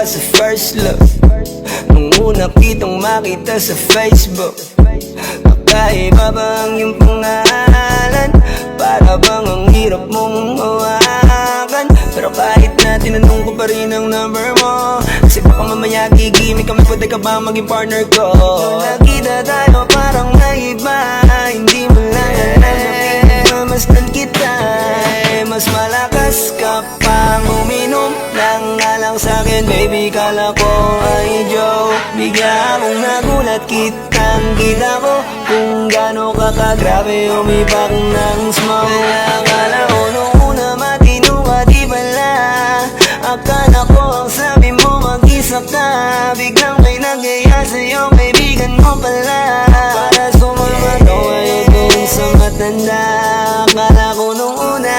ba sa first look? Nung una kitang makita sa Facebook, kakaiba ba ang iyong pangalan? Para bang ang hirap mong hawakan? Pero kahit na tinanong ko pa rin ang number mo, kasi baka mamaya gigimik kami, pwede ka ba maging partner ko? Nung nakita tayo parang naiba, hindi mo lang alam na pinagmamasdan kita. Mas malakas ka pang uminom lang nga lang sa'kin, baby, kala ko ay joke. Bigla akong nagulat, kitang-kita ko kung gaano ka kagrabe umipak ng smoke. Kaya akala ko nung una matino ka, di pala. Akala ko ang sabi mo mag-isa ka, biglang may nagaya sa'yo, kaibigan mo pala. Para sumama to ngayon kung sa matanda. Akala ko nung una,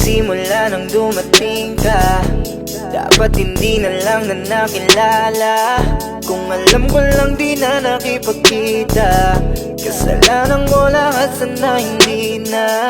simula nang dumating ka, dapat hindi na lang na nakilala. Kung alam ko lang di na nakipagkita, kasalanan ko lahat, sana hindi na.